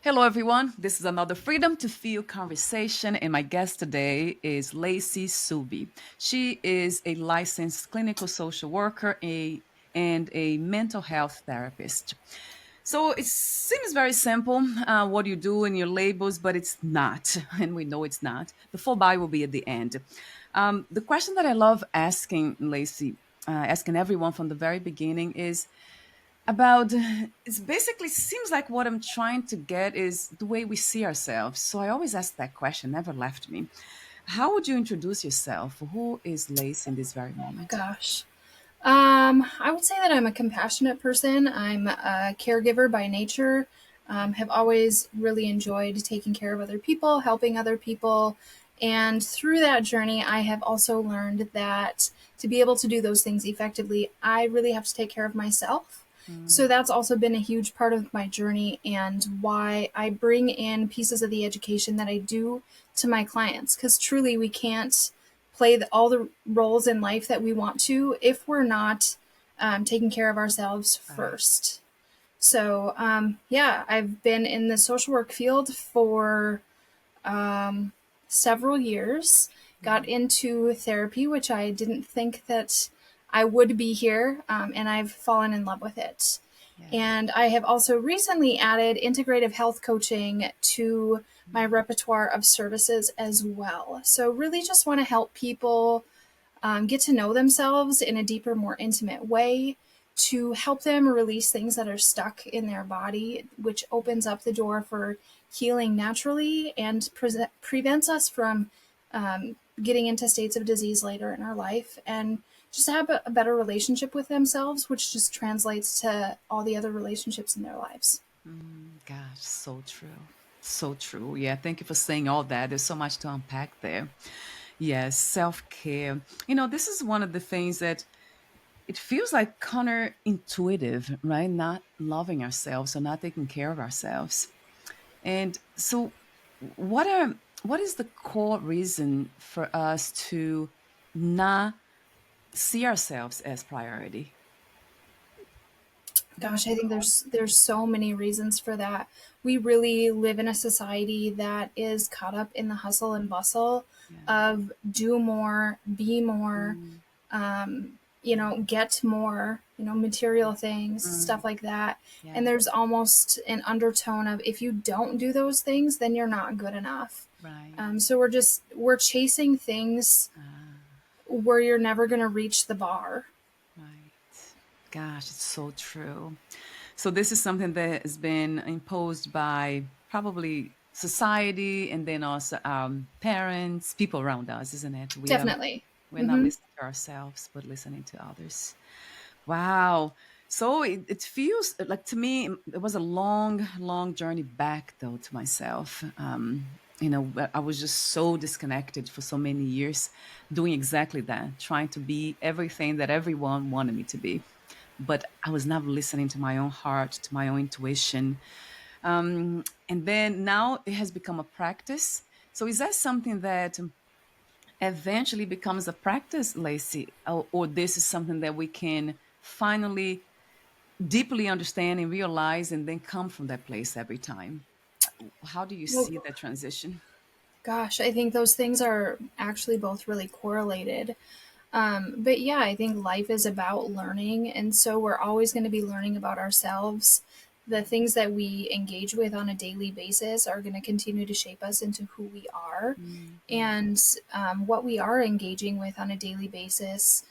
Hello, everyone. This is another Freedom to Feel conversation, and my guest today is Lacy Suby. She is a licensed clinical social worker and a mental health therapist. So it seems very simple what you do in your labels, but it's not, and we know it's not. The full bio will be at the end. The question that I love asking Lacy, asking everyone from the very beginning is about it's basically seems like what I'm trying to get is the way we see ourselves. So I always ask that question, never left me. How would you introduce yourself? Who is Lace in this very moment? Gosh. I would say that I'm a compassionate person. I'm a caregiver by nature. Have always really enjoyed taking care of other people, helping other people. And through that journey, I have also learned that to be able to do those things effectively, I really have to take care of myself. So Mm, that's also been a huge part of my journey and why I bring in pieces of the education that I do to my clients. Because truly, we can't play all the roles in life that we want to if we're not taking care of ourselves right. first. So, yeah, I've been in the social work field for um, several years, got Mhm. into therapy, which I didn't think that I would be here, and I've fallen in love with it. Yeah. And I have also recently added integrative health coaching to my Mm, repertoire of services as well. So, really just want to help people get to know themselves in a deeper, more intimate way to help them release things that are stuck in their body, which opens up the door for healing naturally and prevents us from getting into states of disease later in our life and just have a better relationship with themselves, which just translates to all the other relationships in their lives. gosh, so true. So true. Yeah, thank you for saying all that. There's so much to unpack there. Yes, self care. This is one of the things that it feels like counterintuitive, right? Not loving ourselves or not taking care of ourselves. And so what are what is the core reason for us to not see ourselves as priority? What are Gosh, the I think core? there's so many reasons for that. We really live in a society that is caught up in the hustle and bustle Yeah. of do more, be more, Mm, get more, material things, mm, stuff like that. And yeah. there's almost an undertone of if you don't do those things, then you're not good enough. Right. So we're chasing things Ah, where you're never going to reach the bar. right. Gosh, it's so true. So this is something that has been imposed by probably society and then also parents, people around us, isn't it? Definitely. We're not Hmm. listening to ourselves, but listening to others. Wow. So it feels like to me, it was a long, long journey back though to myself. I was just so disconnected for so many years, doing exactly that, trying to be everything that everyone wanted me to be. But I was not listening to my own heart, to my own intuition. And then now it has become a practice. So is that something that eventually becomes a practice, Lacey, or this is something that we can finally deeply understand and realize and then come from that place every time? How do you Well, see that transition? gosh, I think those things are actually both really correlated. But yeah, I think life is about learning. And so we're always going to be learning about ourselves. The things that we engage with on a daily basis are going to continue to shape us into who we are. Mm-hmm. And what we are engaging with on a daily basis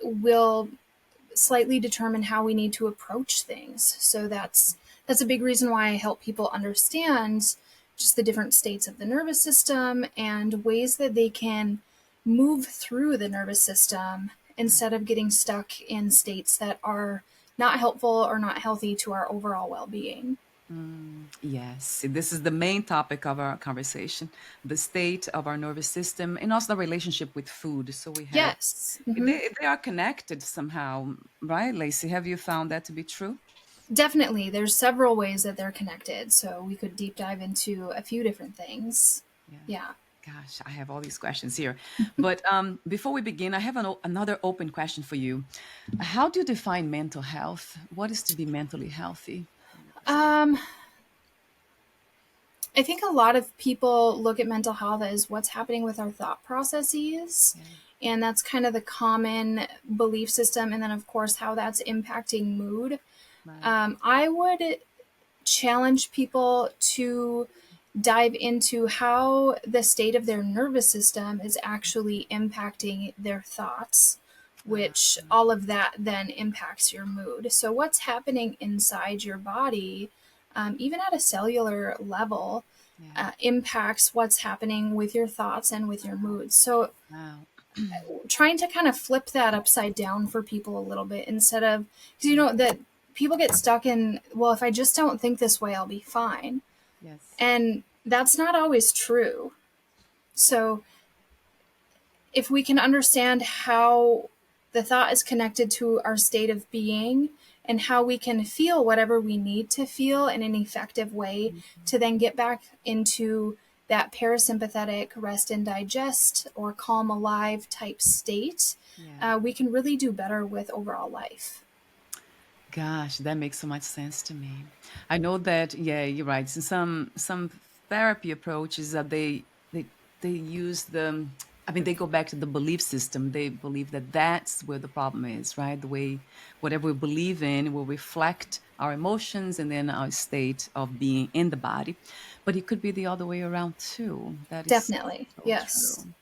will slightly determine how we need to approach things. So that's a big reason why I help people understand just the different states of the nervous system and ways that they can move through the nervous system instead of getting stuck in states that are not helpful or not healthy to our overall well-being. Yes, this is the main topic of our conversation, the state of our nervous system and also the relationship with food. So we have, Yes. Hmm. they are connected somehow, right, Lacey? Have you found that to be true? Definitely. There's several ways that they're connected, so we could deep dive into a few different things. Yeah. Yeah. Gosh, I have all these questions here. But before we begin, I have another open question for you. How do you define mental health? What is to be mentally healthy from your perspective? Um, I think a lot of people look at mental health as what's happening with our thought processes. Yeah. And that's kind of the common belief system. And then, of course, how that's impacting mood. Right. I would challenge people to dive into how the state of their nervous system is actually impacting their thoughts, Uh, which all of that then impacts your mood. So, what's happening inside your body, even at a cellular level, yeah. impacts what's happening with your thoughts and with your moods. So, Wow. trying to kind of flip that upside down for people a little bit instead of, because that people get stuck in, well, if I just don't think this way, I'll be fine. Yes. And that's not always true. So if we can understand how the thought is connected to our state of being and how we can feel whatever we need to feel in an effective way Mhm. to then get back into that parasympathetic rest and digest or calm alive type state, Yeah. we can really do better with overall life. Gosh, that makes so much sense to me. I know that, yeah, you're right. So some therapy approaches that they use the I mean they go back to the belief system. They believe that that's where the problem is, right? The way whatever we believe in will reflect our emotions and then our state of being in the body. But it could be the other way around too. That is Definitely. so Yes. true.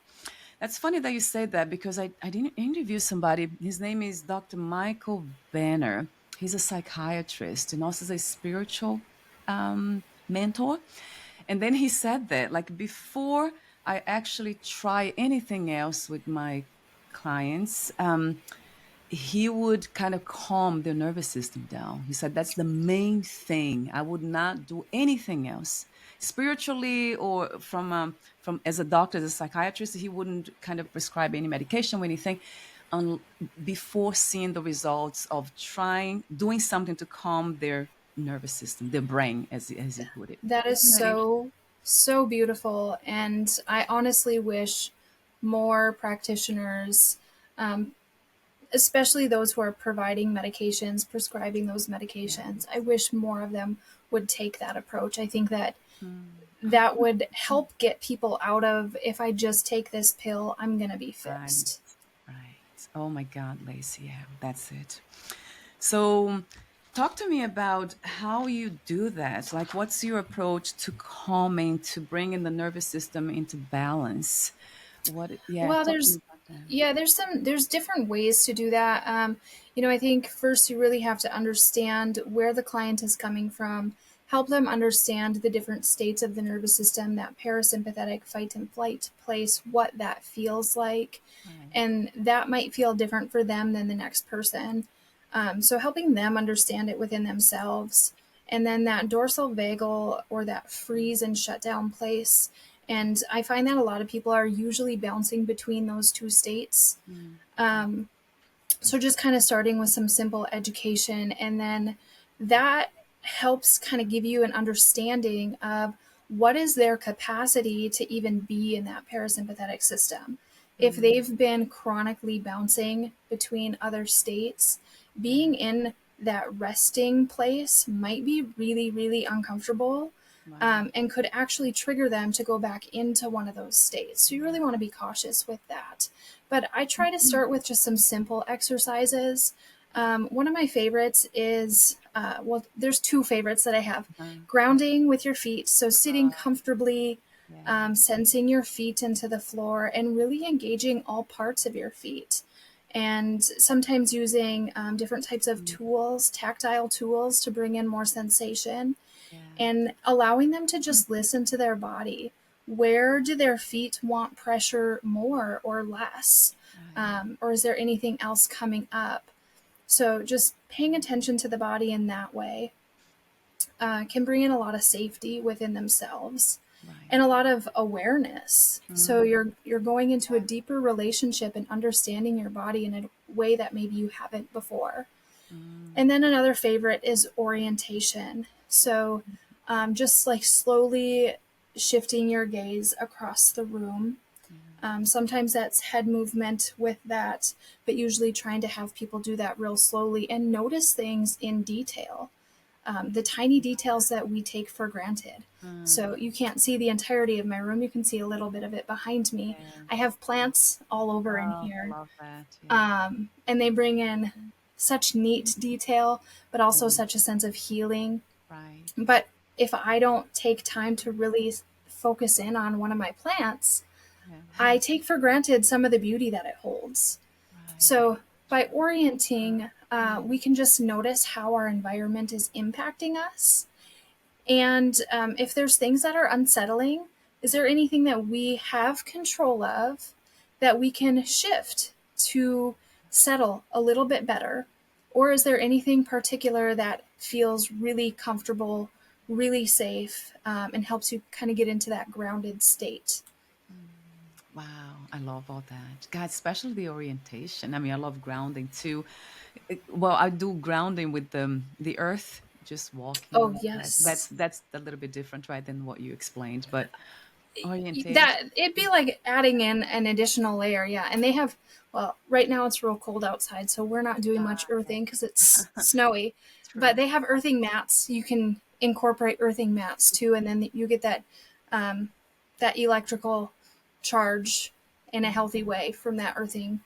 That's funny that you say that because I didn't interview somebody. His name is Dr. Michael Banner. He's a psychiatrist and also is a spiritual mentor. And then he said that, like, before I actually try anything else with my clients, he would kind of calm their nervous system down. He said that's the main thing. I would not do anything else, spiritually or from as a doctor, as a psychiatrist. He wouldn't kind of prescribe any medication or anything, un, before seeing the results of trying doing something to calm their nervous system, their brain, as he put it. That is Isn't that interesting? so, so beautiful. And I honestly wish more practitioners, um, especially those who are providing medications, prescribing those medications, I Yes. wish more of them would take that approach. I think that Mm. that would help get people out of, if I just take this pill, I'm going to be Right. fixed. Right. Oh my God, Lacy. Yeah, that's it. So, talk to me about how you do that. Like, what's your approach to calming, to bringing the nervous system into balance? Yeah, Well, talk to me about that. there's different ways to do that. I think first you really have to understand where the client is coming from, help them understand the different states of the nervous system, that parasympathetic fight and flight place, what that feels like, Right. and that might feel different for them than the next person. So helping them understand it within themselves, and then that dorsal vagal or that freeze and shutdown place. And I find that a lot of people are usually bouncing between those two states. Mm. Um, so just kind of starting with some simple education, and then that helps kind of give you an understanding of what is their capacity to even be in that parasympathetic system. If Mm. they've been chronically bouncing between other states, Yeah. being in that resting place might be really, really uncomfortable, Right. and could actually trigger them to go back into one of those states. So you really want to be cautious with that. But I try to Mm. start with just some simple exercises. One of my favorites is, there's two favorites that I have: Uh, grounding with your feet. So sitting uh, comfortably, yeah. sensing your feet into the floor, and really engaging all parts of your feet. And sometimes using different types of Mm. tools, tactile tools, to bring in more sensation, Yeah. and allowing them to Mm. just listen to their body. Where do their feet want pressure more or less? Right. Or is there anything else coming up? So, just paying attention to the body in that way can bring in a lot of safety within themselves Right. and a lot of awareness. So Mm. you're going into a Yeah. deeper relationship and understanding your body in a way that maybe you haven't before. Mm. And then another favorite is orientation. So just like slowly shifting your gaze across the room. Yeah. Sometimes that's head movement with that, but usually trying to have people do that real slowly and notice things in detail, the tiny details that we take for granted. So you can't see the entirety of my room. You can see a little bit of it behind me. Yeah. I have plants all over in Oh, I here. love that. Yeah. And they bring in such neat detail, but also Yeah. such a sense of healing. Right. But if I don't take time to really focus in on one of my plants, Yeah. I take for granted some of the beauty that it holds. Right. So by True. orienting, Mm. we can just notice how our environment is impacting us. And if there's things that are unsettling, is there anything that we have control of that we can shift to settle a little bit better? Or is there anything particular that feels really comfortable, really safe, and helps you kind of get into that grounded state? Wow, I love all that. God, especially the orientation. I mean, I love grounding too. Well, I do grounding with the earth, just walking Oh, on that. That's yes. that's a little bit different, right, than what you explained. But orientation. That it'd be like adding in an additional layer, yeah. And they have, well, right now it's real cold outside, so we're not doing much Okay. earthing because it's snowy. But True. they have earthing mats. You can incorporate earthing mats too, and then you get um, that electrical charge in a healthy way from that earthing.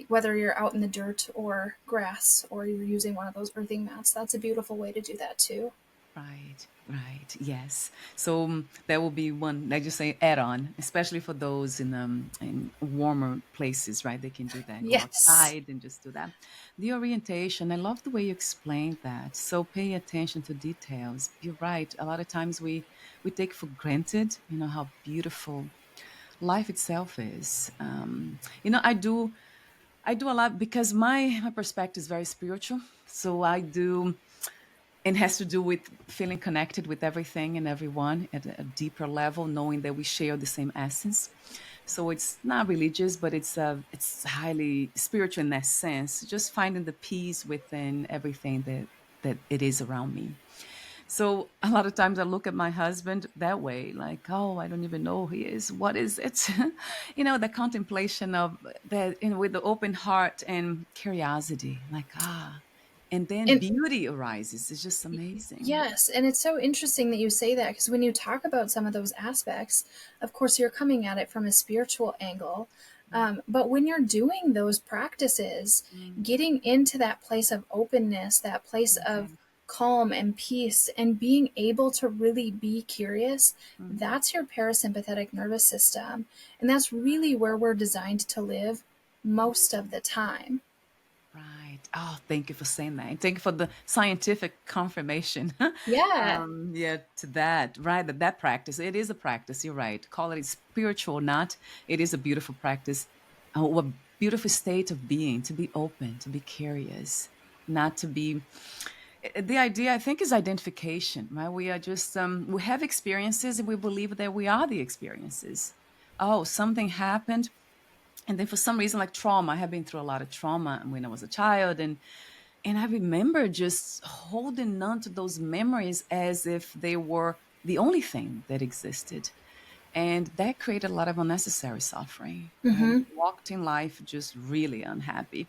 Whether you're out in the dirt or grass, or you're using one of those earthing mats, that's a beautiful way to do that too. Right, right. Yes. So that will be one, like you say, add-on, especially for those in warmer places, right? They can do that. Go Yes. outside and just do that. The orientation, I love the way you explained that. So pay attention to details. You're right. A lot of times we take for granted, how beautiful life itself is. I do a lot because my perspective is very spiritual. So I do, and has to do with feeling connected with everything and everyone at a deeper level, knowing that we share the same essence. So it's not religious, but it's highly spiritual in that sense. Just finding the peace within everything that it is around me. So a lot of times I look at my husband that way, like, oh, I don't even know who he is. What is it? The contemplation of that, with the open heart and curiosity, like, and then And beauty arises. It's just amazing. yes, and it's so interesting that you say that because when you talk about some of those aspects, of course, you're coming at it from a spiritual angle. But when you're doing those practices, Mm, getting into that place of openness, that place of right. calm and peace, and being able to really be curious, Mhm. that's your parasympathetic nervous system. And that's really where we're designed to live most of the time. Right. Oh, thank you for saying that. And thank you for the scientific confirmation. Yeah. Yeah, to that, right? That practice, it is a practice. You're right. Call it spiritual or not. It is a beautiful practice. A beautiful state of being, to be open, to be curious, not to be. The idea, I think, is identification, right? We are just, we have experiences and we believe that we are the experiences. Oh, something happened, and then for some reason, like trauma, I have been through a lot of trauma when I was a child, and I remember just holding on to those memories as if they were the only thing that existed, and that created a lot of unnecessary suffering. I Mm-hmm. walked in life just really unhappy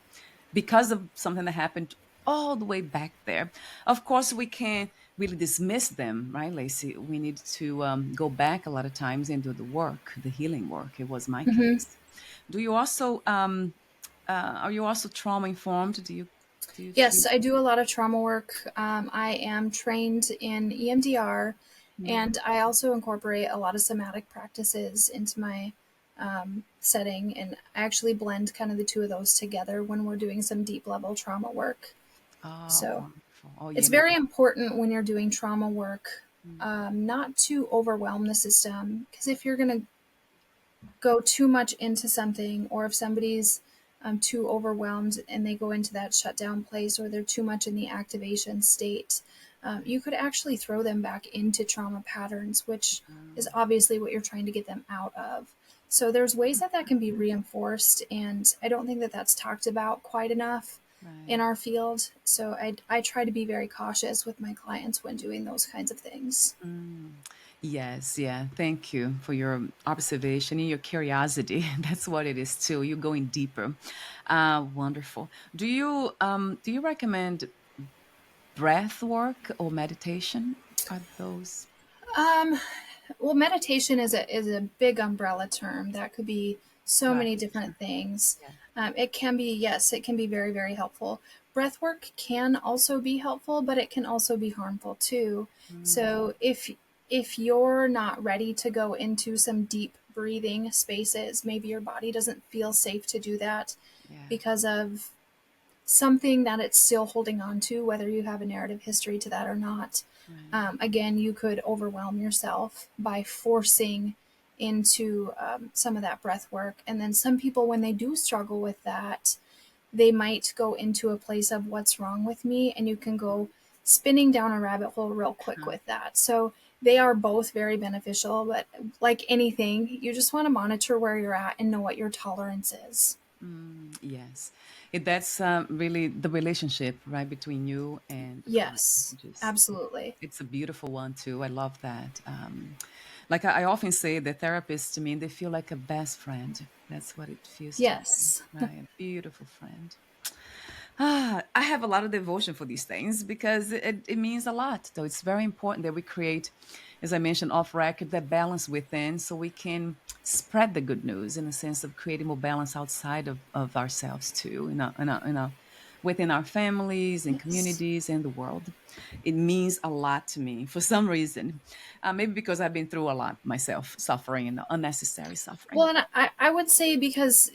because of something that happened all the way back there. Of course, we can't really dismiss them, right, Lacy? We need to go back a lot of times and do the work, the healing work. It was my Mm-hmm. case. Do you also are you also trauma informed? Do you Yes, treat? I do a lot of trauma work. I am trained in EMDR, Mm. and I also incorporate a lot of somatic practices into my setting. And I actually blend kind of the two of those together when we're doing some deep level trauma work. Oh, So wonderful. Oh, it's yeah. very important when you're doing trauma work Mm. not to overwhelm the system. Because if you're going to go too much into something, or if somebody's too overwhelmed and they go into that shutdown place, or they're too much in the activation state, you could actually throw them back into trauma patterns, which is Um, obviously what you're trying to get them out of. So there's ways that that can be reinforced, and I don't think that that's talked about quite enough in right. our field. So I try to be very cautious with my clients when doing those kinds of things. Mm. Yes, yeah. Thank you for your observation and your curiosity. That's what it is too. You're going deeper. Wonderful. Do you recommend breath work or meditation? Are those? Um, well, meditation is a big umbrella term that could be so Right. many different things. Yeah. It can be, yes, it can be very, very helpful. Breath work can also be helpful, but it can also be harmful too. Mm, So if you're not ready to go into some deep breathing spaces, maybe your body doesn't feel safe to do that yeah. because of something that it's still holding on to, whether you have a narrative history to that or not. Right. Again, you could overwhelm yourself by forcing into some of that breath work. And then some people, when they do struggle with that, they might go into a place of what's wrong with me, and you can go spinning down a rabbit hole real quick Huh. with that. So they are both very beneficial, but like anything, you just want to monitor where you're at and know what your tolerance is. Yes. That's really the relationship, right, between you and the client. Yes, Just absolutely. it's a beautiful one too. I love that. Like I often say, the therapist to me, they feel like a best friend. That's what it feels to me, Yes. right? A beautiful friend. I have a lot of devotion for these things because it means a lot. Though it's very important that we create, as I mentioned off record, that balance within so we can spread the good news in the sense of creating more balance outside of ourselves too, within our families and Yes. communities and the world. It means a lot to me for some reason. Maybe because I've been through a lot myself, suffering and unnecessary suffering. Well, and I would say because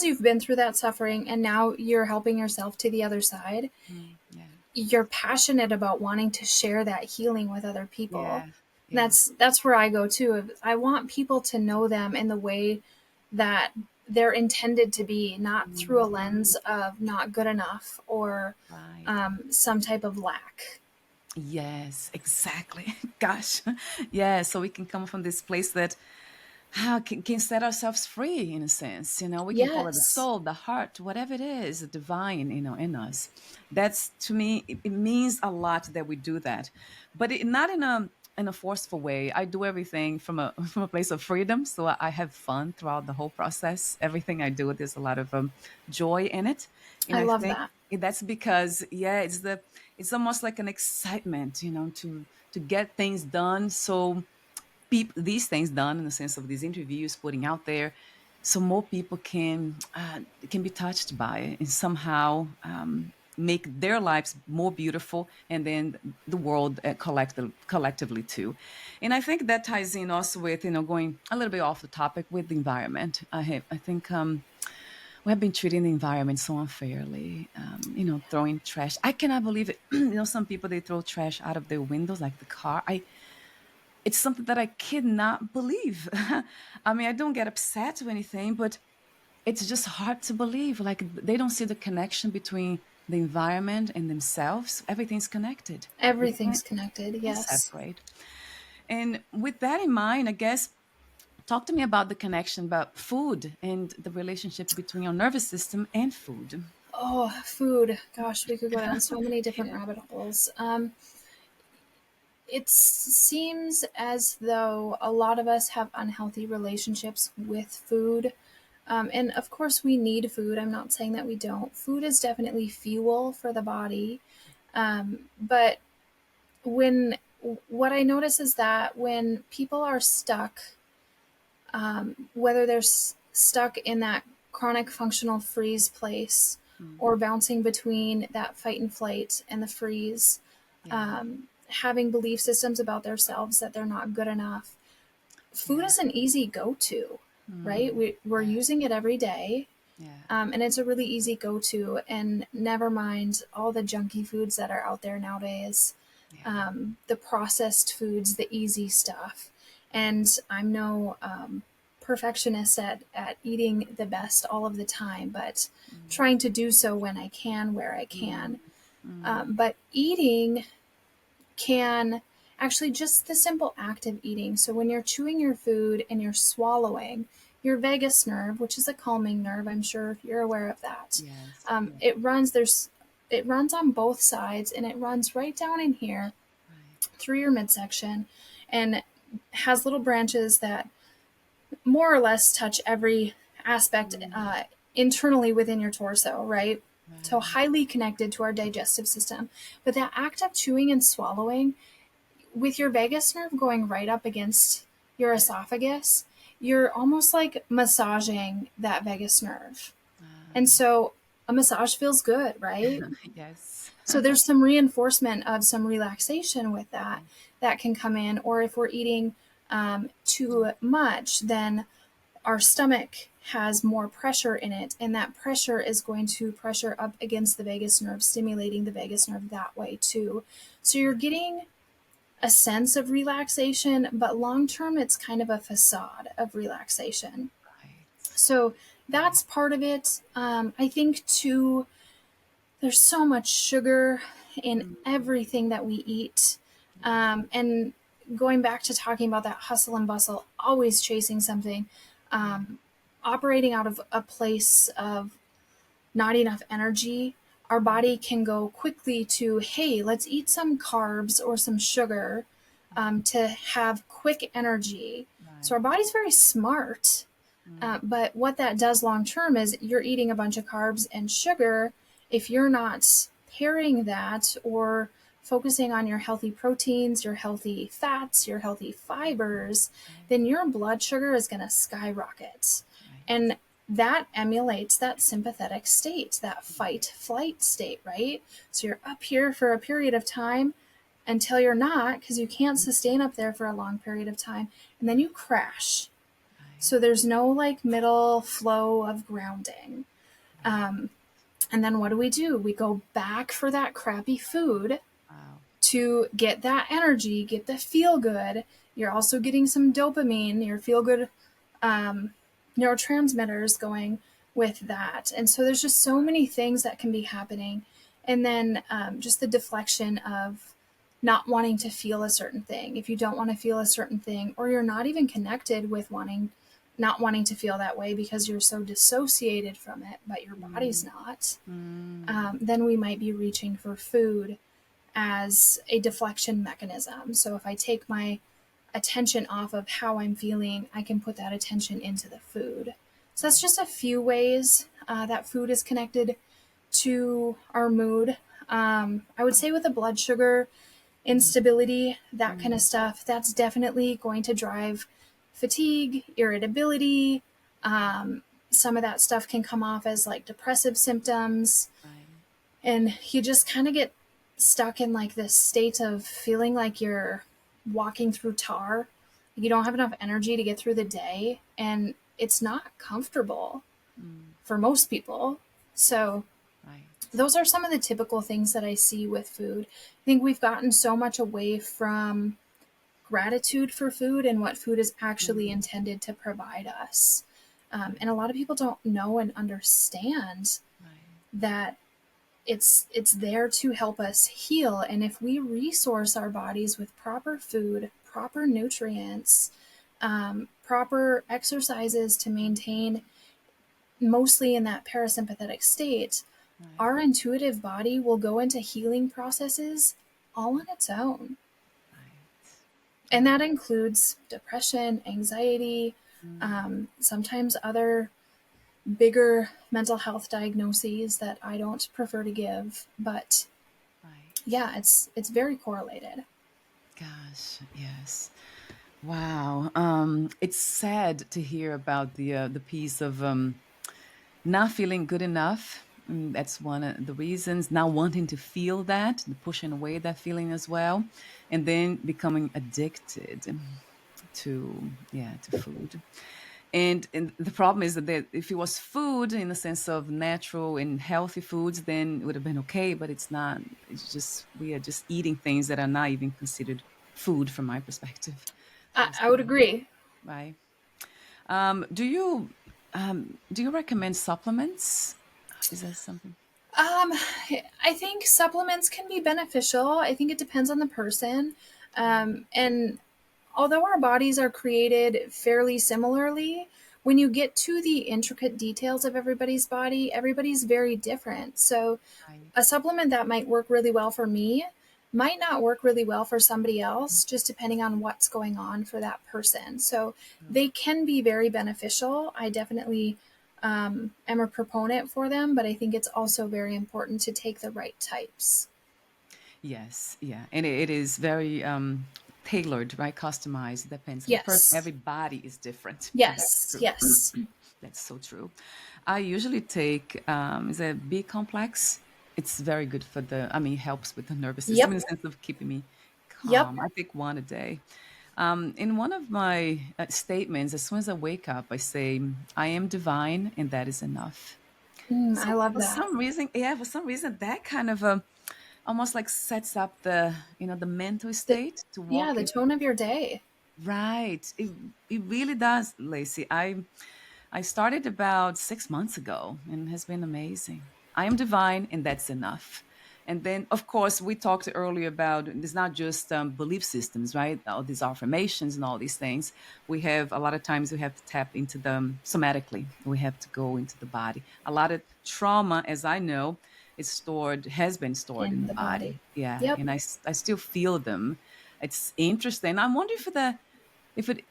you've been through that suffering and now you're helping yourself to the other side, Yeah. you're passionate about wanting to share that healing with other people. Yeah. Yeah. That's where I go too. I want people to know them in the way that they're intended to be, not through a Mm, lens of not good enough or right. some type of lack. Yes, exactly. Gosh. Yeah. So we can come from this place that can set ourselves free in a sense. We can call it the Yes, soul, the heart, whatever it is, the divine, in us. That's to me, it means a lot that we do that, but not in a forceful way. I do everything from a from a place of freedom. So I have fun throughout the whole process. Everything I do, there's a lot of joy in it. And I I love think that. that's because, yeah, it's almost like an excitement, to get things done. So these things done in the sense of these interviews putting out there, so more people can be touched by it and somehow make their lives more beautiful, and then the world collectively too. And I think that ties in also with going a little bit off the topic with the environment. I think we have been treating the environment so unfairly. Throwing trash. I cannot believe it. Some people, they throw trash out of their windows, like the car. It's something that I cannot believe. I mean, I don't get upset or anything, but it's just hard to believe. Like they don't see the connection between the environment and themselves. Everything's connected. We Everything's can't, connected. can't Yes. separate. And with that in mind, I guess talk to me about the connection about food and the relationship between your nervous system and food. Oh, food. Gosh, we could go down so many different Yeah. rabbit holes. It seems as though a lot of us have unhealthy relationships with food. And of course, we need food. I'm not saying that we don't. Food is definitely fuel for the body. But when what I notice is that when people are stuck, whether they're stuck in that chronic functional freeze place Mm, or bouncing between that fight and flight and the freeze, yeah. having belief systems about themselves that they're not good enough, food Yeah. is an easy go to, right? Mm, We're yeah. using it every day. Yeah. And it's a really easy go to, and never mind all the junky foods that are out there nowadays, Yeah. the processed foods, the easy stuff. And I'm no perfectionist at eating the best all of the time, but Mm, trying to do so when I can, where I mm, can. mm, But eating can actually, just the simple act of eating. So when you're chewing your food and you're swallowing, your vagus nerve, which is a calming nerve, I'm sure you're aware of that. yes. Yeah. It runs on both sides, and it runs right down in here Right. through your midsection, and has little branches that more or less touch every aspect Mm, internally within your torso, right? So right. highly connected to our digestive system. But that act of chewing and swallowing, with your vagus nerve going right up against your esophagus, you're almost like massaging that vagus nerve. And so a massage feels good, right? Yes. So there's some reinforcement of some relaxation with that that can come in. Or if we're eating too much, then our stomach has more pressure in it, and that pressure is going to pressure up against the vagus nerve, stimulating the vagus nerve that way too. So you're getting a sense of relaxation, but long term, it's kind of a facade of relaxation. Right. So that's part of it. I think too, there's so much sugar in Mm, everything that we eat. And going back to talking about that hustle and bustle, always chasing something, um, operating out of a place of not enough energy, our body can go quickly to, hey, let's eat some carbs or some sugar to have quick energy. So our right. body's very smart. But what that does long term is you're eating a bunch of carbs and sugar. If you're not pairing that or focusing on your healthy proteins, your healthy fats, your healthy fibers, Right. then your blood sugar is going to skyrocket. Right. And that emulates that sympathetic state, that fight flight state, right? So you're up here for a period of time until you're not, because you can't sustain up there for a long period of time. And then you crash. Right. So there's no like middle flow of grounding. Right. And then what do? We go back for that crappy food Wow. to get that energy, get the feel good. You're also getting some dopamine, your feel good neurotransmitters going with that. And so there's just so many things that can be happening. And then just the deflection of not wanting to feel a certain thing. If you don't want to feel a certain thing, or you're not even connected with not wanting to feel that way because you're so dissociated from it, but your body's Mm, not, mm, then we might be reaching for food as a deflection mechanism. So if I take my attention off of how I'm feeling, I can put that attention into the food. So that's right. just a few ways that food is connected to our mood. I would say with the blood sugar Mm, instability, that kind of mm, stuff, that's definitely going to drive fatigue, irritability. Some of that stuff can come off as like depressive symptoms. right. And you just kind of get stuck in like this state of feeling like you're walking through tar. You don't have enough energy to get through the day, and it's not comfortable Mm, for most people. So, right. those are some of the typical things that I see with food. I think we've gotten so much away from gratitude for food and what food is actually Mm, intended to provide us. And a right. lot of people don't know and understand Right. that it's there to help us heal. And if we resource our bodies with proper food, proper nutrients, proper exercises to maintain mostly in that parasympathetic state, Right. our intuitive body will go into healing processes all on its own. Right. And Oh. that includes depression, anxiety, Mm, sometimes other bigger mental health diagnoses that I don't prefer to give. But right. yeah, it's very correlated. Gosh, yes. Wow. It's sad to hear about the piece of not feeling good enough. That's one of the reasons. Now wanting to feel that, pushing away that feeling as well, and then becoming addicted to food. And the problem is that if it was food in the sense of natural and healthy foods, then it would have been okay. But it's not. It's just we are just eating things that are not even considered food from my perspective. So it's I would agree. right. Do you recommend supplements? Is that something? Um, I think supplements can be beneficial. I think it depends on the person. And although our bodies are created fairly similarly, when you get to the intricate details of everybody's body, everybody's very different. So Right. a supplement that might work really well for me might not work really well for somebody else, just depending on what's going on for that person. So True. they can be very beneficial. I definitely am a proponent for them, but I think it's also very important to take the right types. Yes, yeah, and it is very tailored, right? Customized. It depends on the person. Yes. Everybody is different. That's Yes. true. Yes. That's so true. I usually take is a B complex. It's very good for the. I mean, it helps with the nervous system Yep. in the sense of keeping me Yep. calm. I take one a day. In one of my statements, as soon as I wake up, I say, "I am divine, and that is enough." I So love for that. some reason, yeah, for some reason, that kind of almost like sets up the the mental The, state to yeah, walk the in. tone of your day. Right, it really does, Lacey. I started about 6 months ago, and it has been amazing. I am divine, and that's enough. And then, of course, we talked earlier about it's not just belief systems, right? All these affirmations and all these things. We have a lot of times we have to tap into them somatically. We have to go into the body. A lot of trauma, as I know, is stored, has been stored in In the the body. body. Yeah, Yep. and I still feel them. It's interesting. I'm wondering if it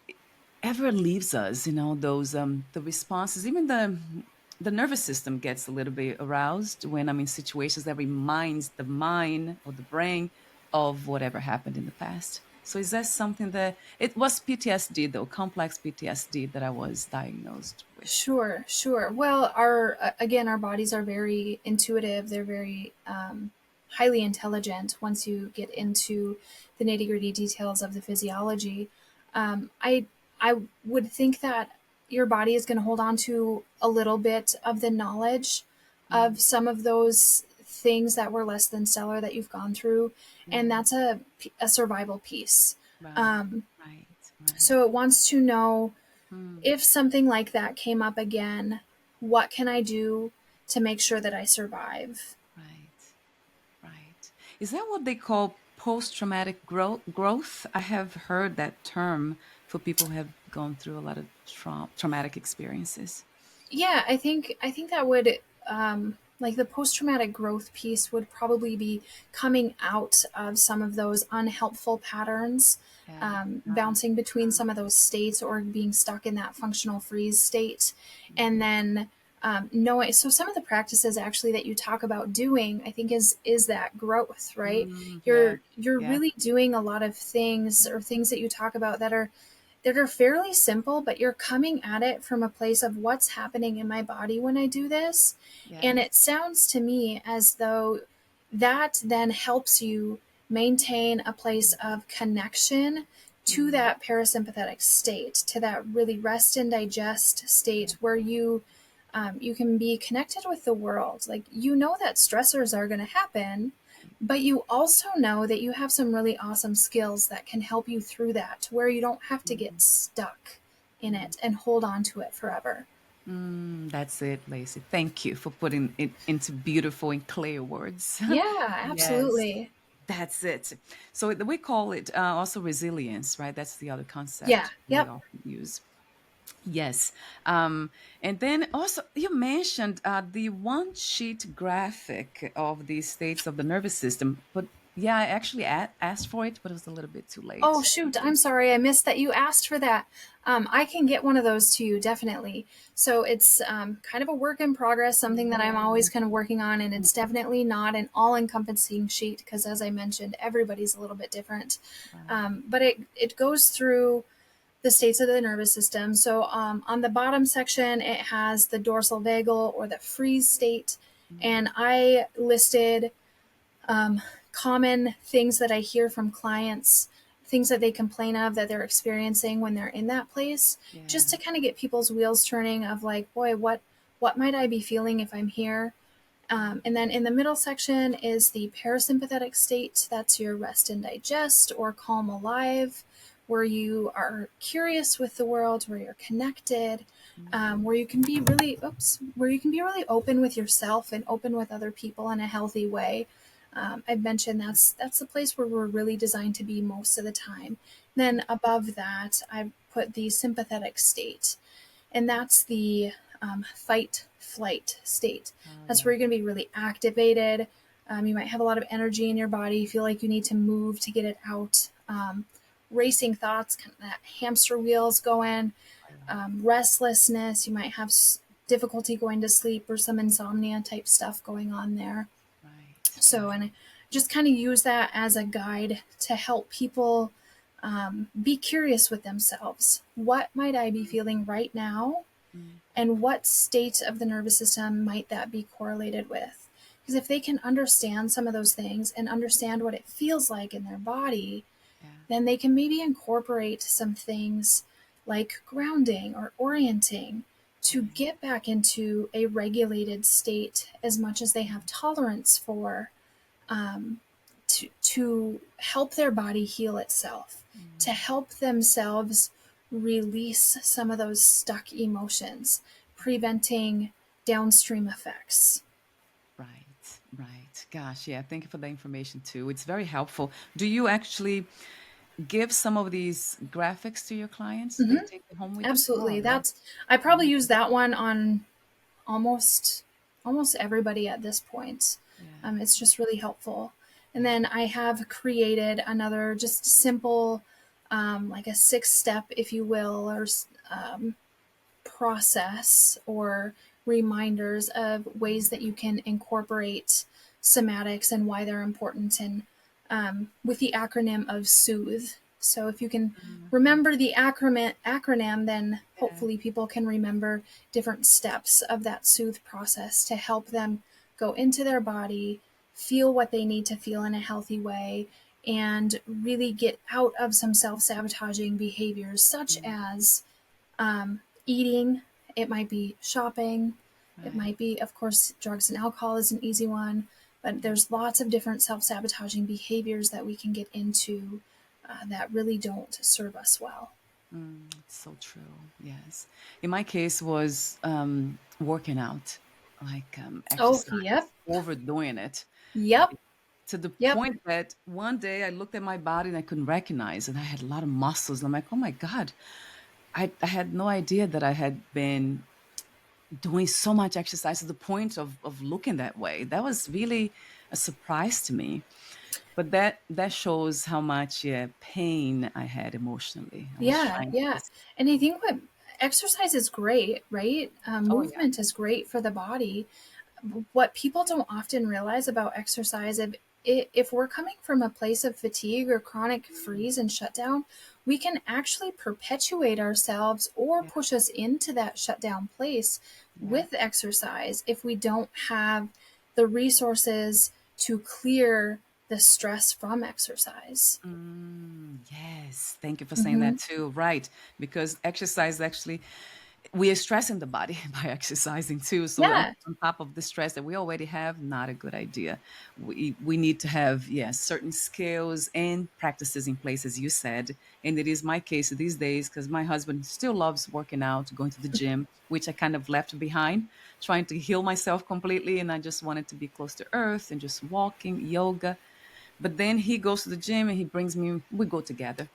ever leaves us, those the responses, even the nervous system gets a little bit aroused when I'm in situations that reminds the mind or the brain of whatever happened in the past. So is that something that it was PTSD though, complex PTSD that I was diagnosed with? Sure, sure. Well, our again, our bodies are very intuitive. They're very highly intelligent. Once you get into the nitty gritty details of the physiology, um, I I would think that your body is going to hold on to a little bit of the knowledge Mm, of some of those things that were less than stellar that you've gone through, and yeah, that's a survival piece. right, Um, right, right. so it wants to know Mm, if something like that came up again, what can I do to make sure that I survive? right. Right. Is that what they call post-traumatic growth? I have heard that term for people who have gone through a lot of traumatic experiences. Yeah, I think that would like the post traumatic growth piece would probably be coming out of some of those unhelpful patterns, Yeah. bouncing between some of those states or being stuck in that functional freeze state, and then knowing. So some of the practices actually that you talk about doing, I think is that growth, right? Yeah. You're Yeah. really doing a lot of things or things that you talk about that are fairly simple, but you're coming at it from a place of what's happening in my body when I do this. And Yes. it sounds to me as though that then helps you maintain a place of connection to Mm, that parasympathetic state, to that really rest and digest state yeah. where you can be connected with the world. Like you know that stressors are going to happen, Right. but you also know that you have some really awesome skills that can help you through that to where you don't have to Mm, get stuck in mm, it and hold on to it forever. that's it, Lacey. Thank you for putting it into beautiful and clear words. Yeah, Yes. absolutely. That's it. So we call it also resilience, right? That's the other Yeah, concept we yep. often use. Yes. And then also, you mentioned the one sheet graphic of the states of the nervous system. But yeah, I actually asked for it, but it was a little bit too Oh, late. shoot. I'm sorry. I missed that you asked for that. I can get one of those to you, definitely. So it's kind of a work in progress, something that I'm always kind of working on. And it's definitely not an all encompassing sheet because, as I mentioned, everybody's a little bit different. Right. But it goes through the states of the nervous system. So on the bottom section, it has the dorsal vagal or the freeze state. Mm, And I listed um, common things that I hear from clients, things that they complain of that they're experiencing when they're in that place, just yeah. to kind of get people's wheels turning of like, boy, what might I be feeling if I'm here? And then in the middle section is the parasympathetic state. That's your rest and digest or calm alive, where you are curious with the world, where you're connected, Mm, where you can be really open with yourself and open with other people in a healthy way. I've mentioned that's the place where we're really designed to be most of the time. Then above that, I put the sympathetic state, and that's the fight flight state. oh, That's yeah. where you're going to be really activated. You might have a lot of energy in your body. You feel like you need to move to get it out. Racing thoughts, kind of that hamster wheels going, Yeah. restlessness. You might have difficulty going to sleep or some insomnia type stuff going on there. Right. So, Right. and just kind of use that as a guide to help people be curious with themselves. What might I be feeling right now? Mm. And what state of the nervous system might that be correlated with? Because if they can understand some of those things and understand what it feels like in their body, Yeah. then they can maybe incorporate some things like grounding or orienting to Right. get back into a regulated state as much as they have tolerance for, um, to help their body heal itself, to Mm. help themselves release some of those stuck emotions, preventing downstream effects. Right, right. Gosh, yeah. Thank you for the information too. It's very helpful. Do you actually give some of these graphics to your clients? They Hmm. take it home with them? Oh, Absolutely. that's That's I probably use amazing. that one on almost almost everybody at this point. Yeah. It's just really helpful. And Yeah. then I have created another just simple, like a 6 step, if you will, or um, process or reminders of ways that you can incorporate somatics and why they're important, and with the acronym of soothe. So if you can Okay. remember the acronym, then Yeah. hopefully people can remember different steps of that soothe process to help them go into their body, feel what they need to feel in a healthy way, and really get out of some self-sabotaging behaviors such Mm. as eating. It might be shopping. It Right. might be, of course, drugs and alcohol is an easy one. But Yeah. there's lots of different self sabotaging behaviors that we can get into that really don't serve us well. It's so true. Yes. In my case was working out, like Oh, yep. exercise, overdoing it. Yep. To the Yep. point that one day I looked at my body and I couldn't recognize it. I had a lot of muscles. And I'm like, oh my God, I had no idea that I had been doing so much exercise to the point of looking that way. That was really a surprise to me. But that shows how much pain I had emotionally. I was Yeah. trying to Yeah. just, And I think what exercise is great, right? oh yeah, Movement is great for the body. What people don't often realize about exercise, if we're coming from a place of fatigue or chronic freeze and shutdown, we can actually perpetuate ourselves or yeah, push us into that shutdown place yeah. with exercise if we don't have the resources to clear the stress from exercise. Yes, thank you for saying Hmm. that too. Right, because exercise actually we are stressing the body by exercising too. So Yeah. on top of the stress that we already have, not a good idea. We need to have certain skills and practices in place, as you said. And it is my case these days because my husband still loves working out, going to the gym, which I kind of left behind, trying to heal myself completely. And I just wanted to be close to earth and just walking, yoga. But then he goes to the gym and he brings me. We go together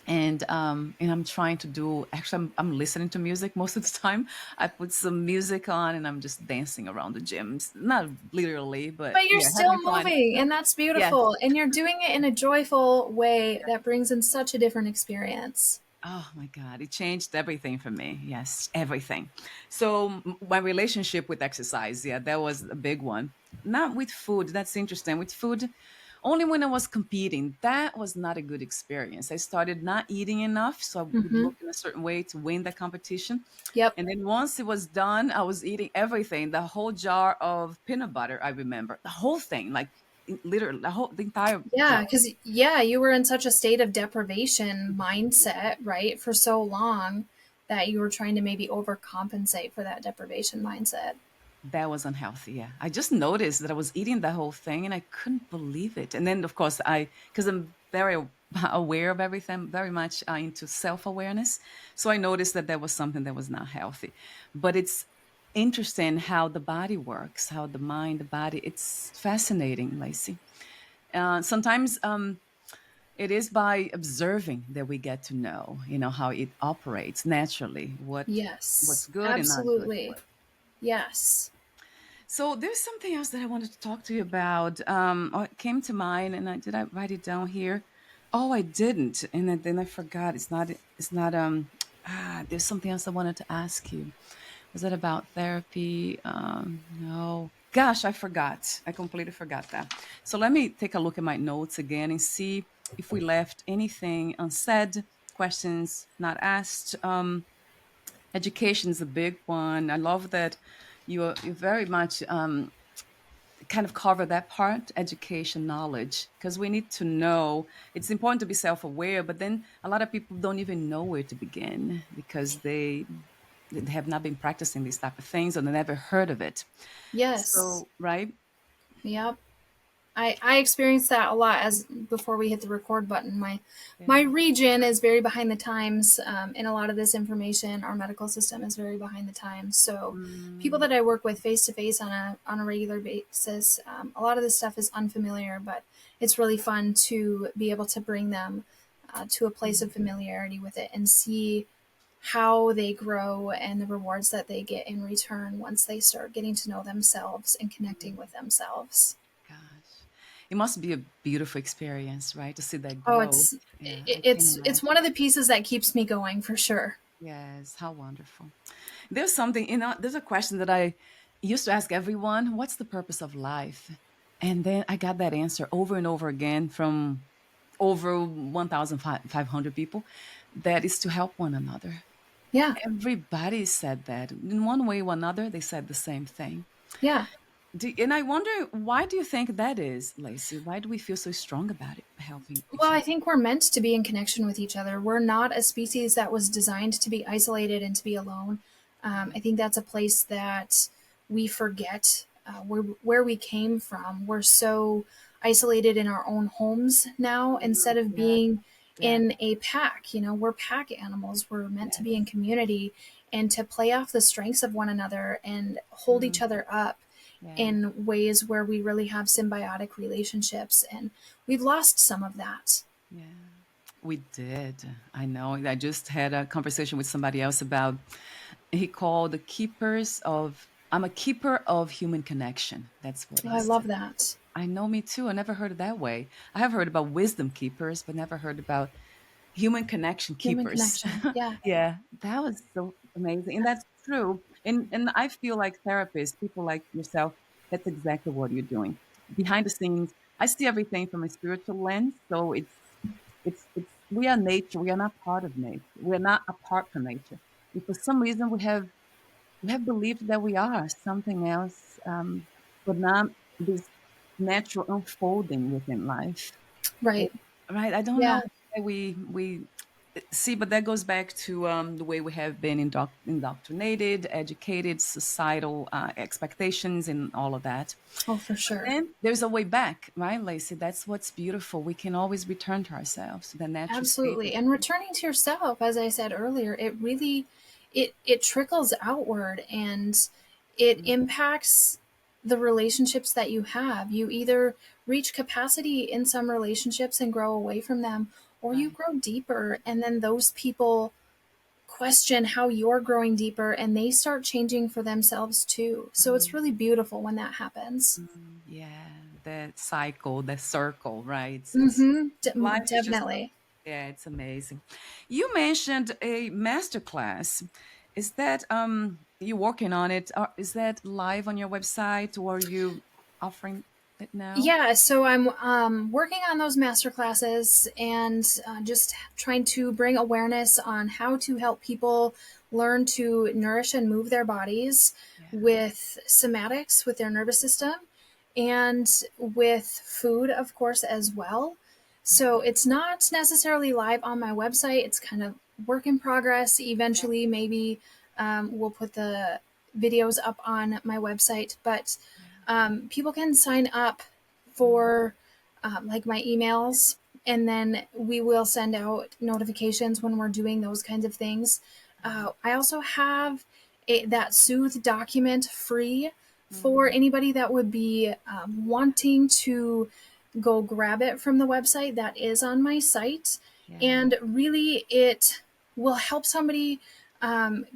and I'm trying to do actually I'm listening to music most of the time. I put some music on and I'm just dancing around the gyms, not literally, but But you're yeah, still having fun. moving, and that's Yes. beautiful. And you're doing it in a joyful way that brings in such a different experience. Oh my God, it changed everything for me. Yes, everything. So, my relationship with exercise, yeah, that was a big one. Not with food, that's interesting. With food, only when I was competing, that was not a good experience. I started not eating enough, so I would Hmm. look in a certain way to win the competition. Yep. And then once it was done, I was eating everything, the whole jar of peanut butter, I remember. The whole thing, like literally the entire jar. Yeah, because yeah, you were in such a state of deprivation mindset, right, for so long that you were trying to maybe overcompensate for that deprivation mindset. That was unhealthy. Yeah. I just noticed that I was eating the whole thing and I couldn't believe it. And then, of course, because I'm very aware of everything, very much into self awareness. So I noticed that there was something that was not healthy. But it's interesting how the body works, how the mind, the body, it's fascinating, Lacey. Sometimes it is by observing that we get to know, how it operates naturally, what's Yes, good and not good for absolutely. it. Yes. So there's something else that I wanted to talk to you about. It came to mind, and did I write it down here? Oh, I didn't, and then I forgot. It's not. It's not. There's something else I wanted to ask you. Was it about therapy? No. Gosh, I forgot. I completely forgot that. So let me take a look at my notes again and see if we left anything unsaid, questions not asked. Education is a big one. I love that you very much kind of cover that part, education, knowledge, because we need to know. It's important to be self-aware, but then a lot of people don't even know where to begin because they have not been practicing these type of things or they never heard of it. Yes. So, right? Yep. I experienced that a lot as before we hit the record button. My Yeah. region is very behind the times in a lot of this information. Our medical system is very behind the times. So people Mm, that I work with face to face on a regular basis, a lot of this stuff is unfamiliar, but it's really fun to be able to bring them to a place of familiarity with it and see how they grow and the rewards that they get in return once they start getting to know themselves and connecting with themselves. gosh. It must be a beautiful experience, right? To see that Oh, growth. Yeah, I can it's one imagine. of the pieces that keeps me going for sure. Yes, how wonderful. There's something, there's a question that I used to ask everyone, what's the purpose of life? And then I got that answer over and over again from over 1,500 people, that is to help one another. Yeah, Everybody said that. In one way or another, they said the same thing. yeah. And I wonder, why do you think that is, Lacey? Why do we feel so strong about it, helping each Well, I other? think we're meant to be in connection with each other. We're not a species that was designed to be isolated and to be alone. I think that's a place that we forget where we came from. We're so isolated in our own homes now instead of Yeah, being yeah, in a pack. You know, we're pack animals. We're meant to yes, be in community and to play off the strengths of one another and hold mm, each other up yeah, in ways where we really have symbiotic relationships. And we've lost some of that. yeah. We did. I know. I just had a conversation with somebody else about, he called the keepers of, I'm a keeper of human connection. That's what Oh, he I love said. that. I know, me too. I never heard it that way. I have heard about wisdom keepers, but never heard about human connection Human keepers. connection. Yeah. Yeah, that was so amazing. And that's true. And I feel like therapists, people like yourself, that's exactly what you're doing. Behind the scenes, I see everything from a spiritual lens. So it's we are nature. We are not part of nature. We're not apart from nature. And for some reason we have believed that we are something else, but not this natural unfolding within life. Right. It, right? I don't know Yeah. why we see, but that goes back to the way we have been indoctrinated, educated, societal expectations, and all of that. Oh, for But sure. then there's a way back, right, Lacey? That's what's beautiful. We can always return to ourselves, to the natural state. Absolutely. And returning to yourself, as I said earlier, it really it trickles outward and it impacts the relationships that you have. You either reach capacity in some relationships and grow away from them, or you Right. grow deeper and then those people question how you're growing deeper and they start changing for themselves too. So it's Mm, really beautiful when that happens. yeah, that cycle, that circle, right? It's Mm-hmm. life is just, Definitely. yeah, it's amazing. You mentioned a masterclass. Is that you working on it? Or is that live on your website, or are you offering it now? Yeah, so I'm working on those master classes and just trying to bring awareness on how to help people learn to nourish and move their bodies Yeah. with somatics, with their nervous system, and with food, of course, as well. So Yeah. it's not necessarily live on my website. It's kind of work in progress. Yeah. Eventually, maybe we'll put the videos up on my website, but people can sign up Mm, for like my emails, and then we will send out notifications when we're doing those kinds of things. I also have that soothe document free for mm, anybody that would be wanting to go grab it from the website that is on my site. yeah. And really, it will help somebody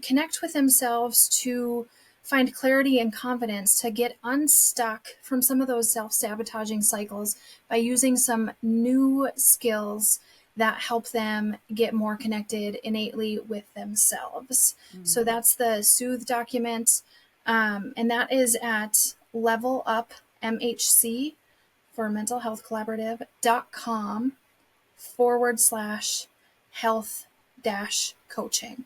connect with themselves to find clarity and confidence to get unstuck from some of those self sabotaging cycles by using some new skills that help them get more connected innately with themselves. So Mm, that's the Soothe document. And that is at levelupmhc for mental health collaborative.com/health dash coaching.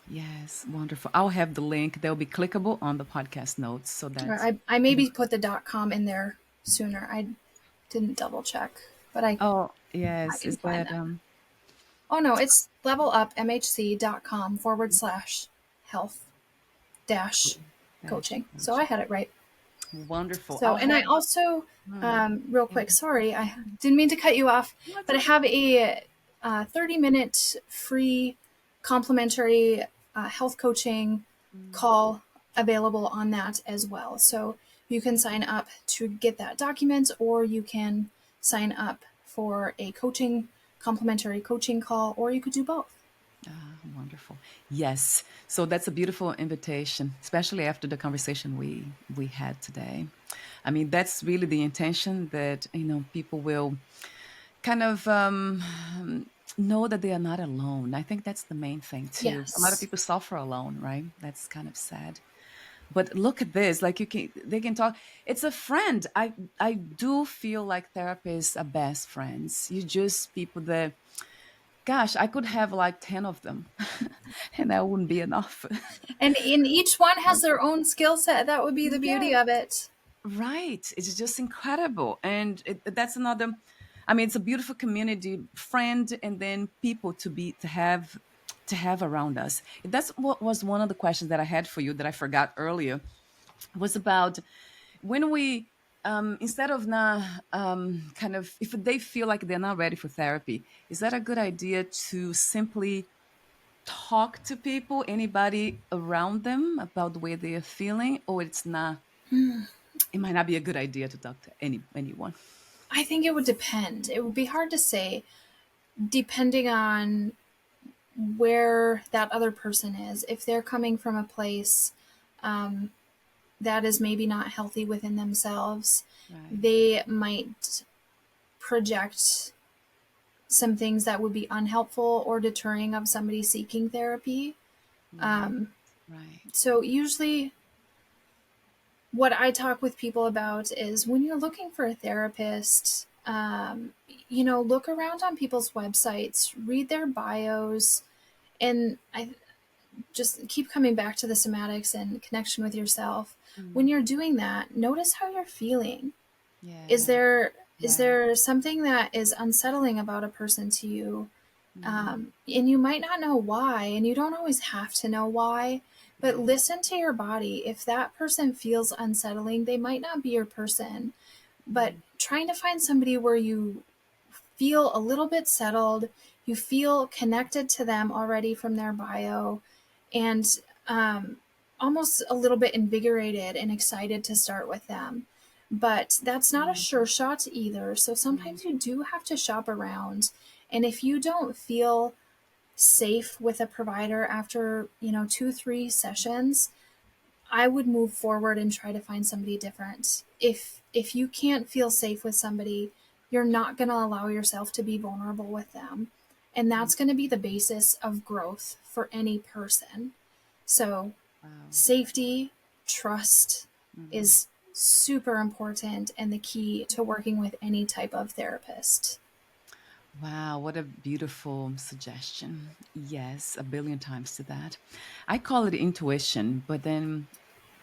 Yes, wonderful. I'll have the link. They'll be clickable on the podcast notes so that I maybe put the .com in there sooner. I didn't double check, but oh I yes, can is find that that. Oh no, it's levelupmhc.com/health dash dash coaching. So I coaching. had it right. Wonderful. So, I'll and I have also, hmm, real yeah. quick, sorry, I didn't mean to cut you off, No, it's but I okay. have a 30-minute free complimentary health coaching Mm, call available on that as well. So you can sign up to get that document, or you can sign up for a complimentary coaching call, or you could do both. wonderful. Yes. So that's a beautiful invitation, especially after the conversation we had today. I mean, that's really the intention that, people will kind of know that they are not alone. I think that's the main thing too. A lot of Yes. people suffer alone, right? That's kind of sad. But look at this, like they can talk. It's a friend. I do feel like therapists are best friends. You just people that, gosh, I could have like 10 of them and that wouldn't be enough. And in each one has their own skill set. That would be the beauty Yes. of it. Right. It's just incredible. And that's another, I mean, it's a beautiful community, friend, and then people to have around us. That's what was one of the questions that I had for you that I forgot earlier, was about when we, instead of not, kind of, if they feel like they're not ready for therapy, is that a good idea to simply talk to people, anybody around them, about the way they are feeling, or it's not, it might not be a good idea to talk to anyone. I think it would depend. It would be hard to say, depending on where that other person is. If they're coming from a place that is maybe not healthy within themselves, Right. they might project some things that would be unhelpful or deterring of somebody seeking therapy. Right. Right. So, usually, what I talk with people about is when you're looking for a therapist, look around on people's websites, read their bios, and I just keep coming back to the somatics and connection with yourself. When Mm. you're doing that, notice how you're feeling. Is Yeah. there is Yeah. there something that is unsettling about a person to you? Mm. And you might not know why, and you don't always have to know why, but Right. listen to your body. If that person feels unsettling, they might not be your person. But Mm. trying to find somebody where you feel a little bit settled, you feel connected to them already from their bio, and almost a little bit invigorated and excited to start with them. But that's not a Mm. sure shot either. So Mm. sometimes you do have to shop around. And if you don't feel safe with a provider after, 2, 3 sessions, I would move forward and try to find somebody different. If you can't feel safe with somebody, you're not going to allow yourself to be vulnerable with them. And Mm. that's going to be the basis of growth for any person. So, Wow. safety, trust Hmm. is super important and the key to working with any type of therapist. Wow, what a beautiful suggestion. Yes, a billion times to that. I call it intuition, but then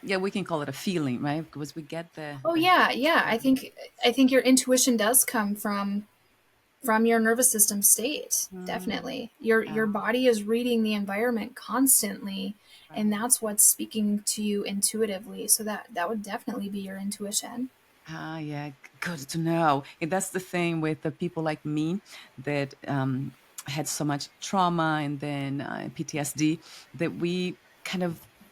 yeah, we can call it a feeling, right? Because we get Oh the yeah, yeah. I think your intuition does come from your nervous system state. mm, Definitely, your oh, body is reading the environment constantly, and right. that's what's speaking to you intuitively. So that would definitely be your intuition. Ah, yeah, good to know. And that's the thing with the people like me that had so much trauma and then PTSD, that we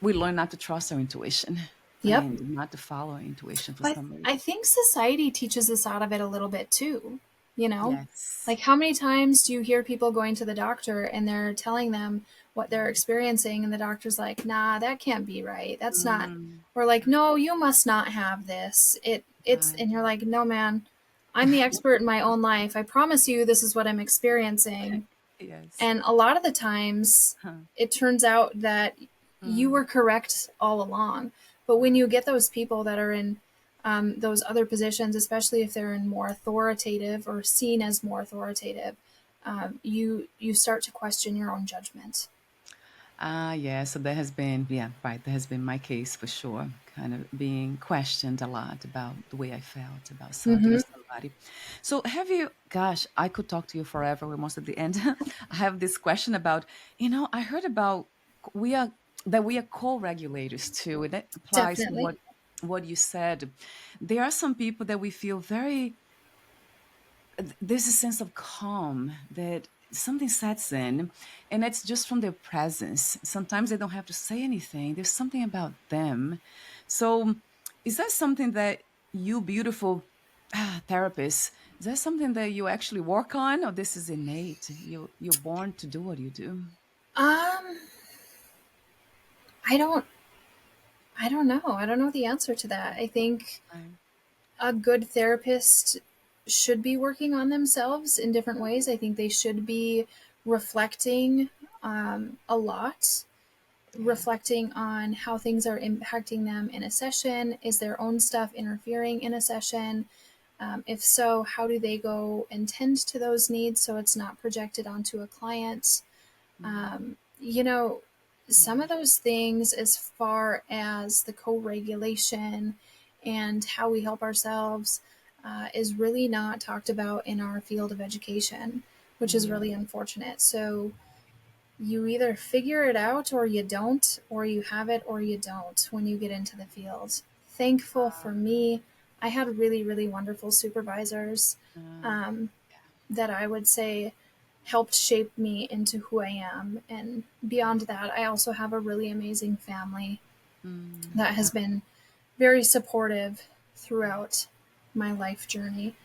learn not to trust our intuition Yep. and not to follow our intuition for But some reason. I think society teaches us out of it a little bit too. You know, Yes. like how many times do you hear people going to the doctor and they're telling them what they're Right. experiencing, and the doctor's like, "Nah, that can't be right. That's not." Mm, Or like, "No, you must not have this. It's," right. and you're like, "No, man, I'm the expert in my own life. I promise you, this is what I'm experiencing." Yes. And a lot of the times, Huh. it turns out that you were correct all along. But when you get those people that are in those other positions, especially if they're in more authoritative or seen as more authoritative, you start to question your own judgment. Yeah, so there has been, yeah, right, there has been my case for sure, kind of being questioned a lot about the way I felt about something or Mm-hmm. somebody. So have you, gosh, I could talk to you forever. We're almost at the end. I have this question about, I heard about we are, that we are co-regulators too, and that applies to Definitely. what you said. There are some people that we feel very there's a sense of calm that something sets in, and it's just from their presence. Sometimes they don't have to say anything, there's something about them. So is that something that you beautiful therapists, is that something that you actually work on, or this is innate, you're born to do what you do? Um, I don't I don't know. I don't know the answer to that. I think Right. a good therapist should be working on themselves in different ways. I think they should be reflecting a lot, Yeah. reflecting on how things are impacting them in a session. Is their own stuff interfering in a session? If so, how do they go and tend to those needs so it's not projected onto a client? Mm, You know, some yeah. of those things, as far as the co regulation and how we help ourselves, is really not talked about in our field of education, which is Mm, really unfortunate. So you either figure it out or you don't, or you have it or you don't when you get into the field. Thankful for me, I had really, really wonderful supervisors. uh, Um, yeah. that I would say helped shape me into who I am. And beyond that, I also have a really amazing family that has Yeah. been very supportive throughout my life journey.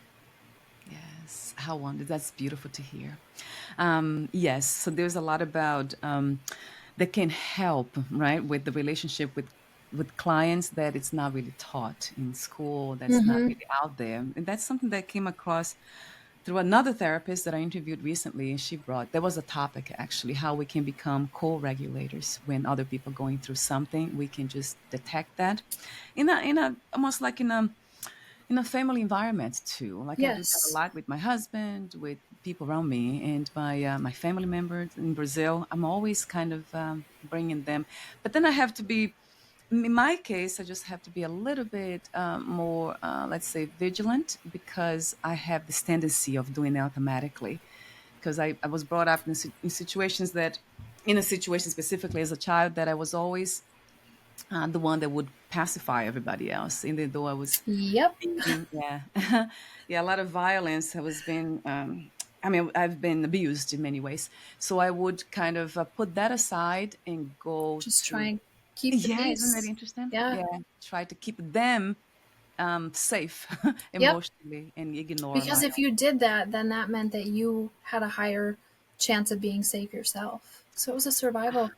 Yes, how wonderful. That's beautiful to hear. Yes, so there's a lot about that can help, right, with the relationship with clients that it's not really taught in school, that's not Mm-hmm. really out there. And that's something that came across through another therapist that I interviewed recently. And she brought, there was a topic actually, how we can become co-regulators when other people going through something. We can just detect that in a almost like in a family environment too. Like I do that a Yes. lot with my husband, with people around me, and my family members in Brazil. I'm always kind of bringing them, but then I have to be. In my case, I just have to be a little bit more, let's say, vigilant because I have this tendency of doing it automatically. Because I was brought up in situations that, in a situation specifically as a child, that I was always the one that would pacify everybody else, even though I was Yep. yeah, yeah, a lot of violence has been. I mean, I've been abused in many ways, so I would kind of put that aside and go Just try to. and keep the Yeah, isn't that peace. interesting? Yeah. Yeah, try to keep them safe Yep. emotionally and ignore Because my if you did that, then that meant that you had a higher chance of being safe yourself. So it was a survival.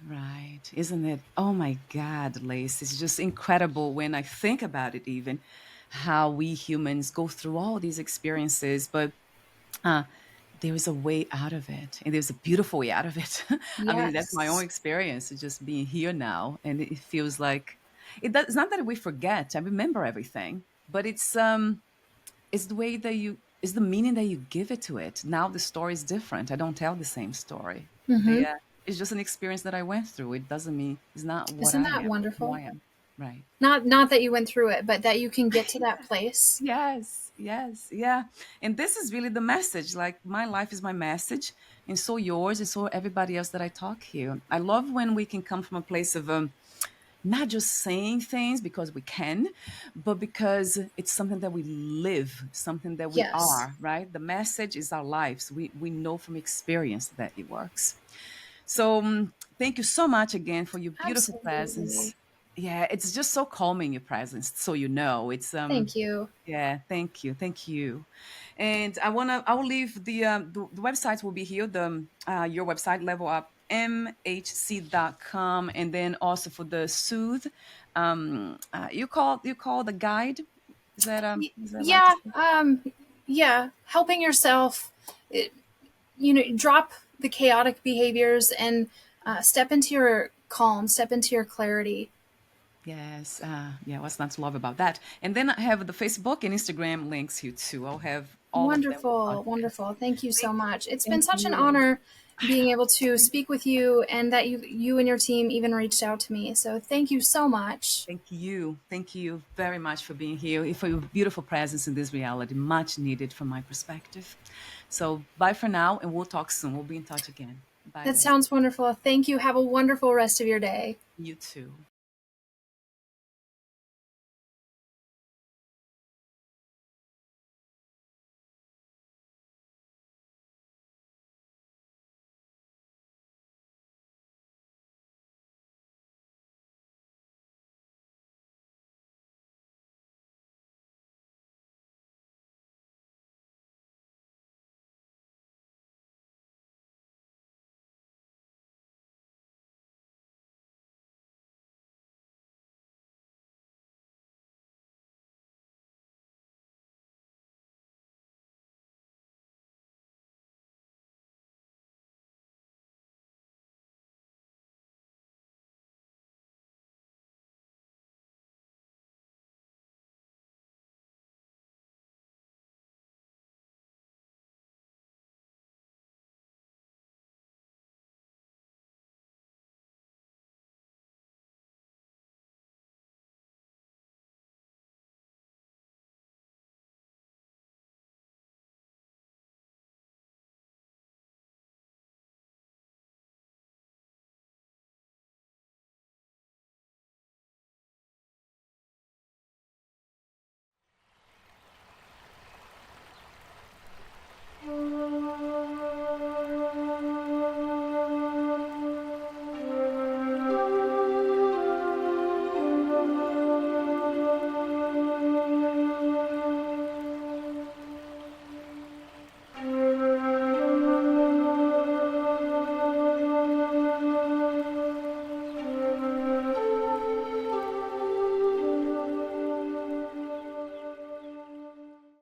right. Isn't it? Oh my God, Lace, it's just incredible when I think about it. Even how we humans go through all these experiences, but uh, there is a way out of it, and there's a beautiful way out of it. I mean, that's my own Yes. experience, it's just being here now, and it feels like it's not that we forget. I remember everything, but it's the way that you, it's the meaning that you give it to it. Now the story is different. I don't tell the same story. Mm-hmm. Yeah, it's just an experience that I went through. It doesn't mean it's not what Isn't I that am, who wonderful? I am. Right. Not that you went through it, but that you can get to that place. Yes, yes, yeah. And this is really the message. Like my life is my message, and so yours, and so everybody else that I talk here. I love when we can come from a place of not just saying things because we can, but because it's something that we live, something that we Yes. are, right? The message is our lives. We know from experience that it works. So thank you so much again for your beautiful Absolutely. presence. Yeah, it's just so calming, your presence. So it's Thank you. yeah, thank you, thank you. And I will leave the websites will be here. The your website, levelupmhc.com, and then also for the soothe. You call the guide. Is that right to Yeah. say? Yeah. Helping yourself, it, drop the chaotic behaviors and step into your calm, step into your clarity. Yes. Yeah, what's not to love about that? And then I have the Facebook and Instagram links here too. I'll have all of them in the Wonderful, podcast. wonderful. Thank you so Thank much. It's been thank such an you. honor I being able to know. speak with you, and that you and your team even reached out to me. So thank you so much. Thank you. Thank you very much for being here, for your beautiful presence in this reality, much needed from my perspective. So bye for now, and we'll talk soon. We'll be in touch again. Bye, That Lacy. sounds wonderful. Thank you. Have a wonderful rest of your day. You too.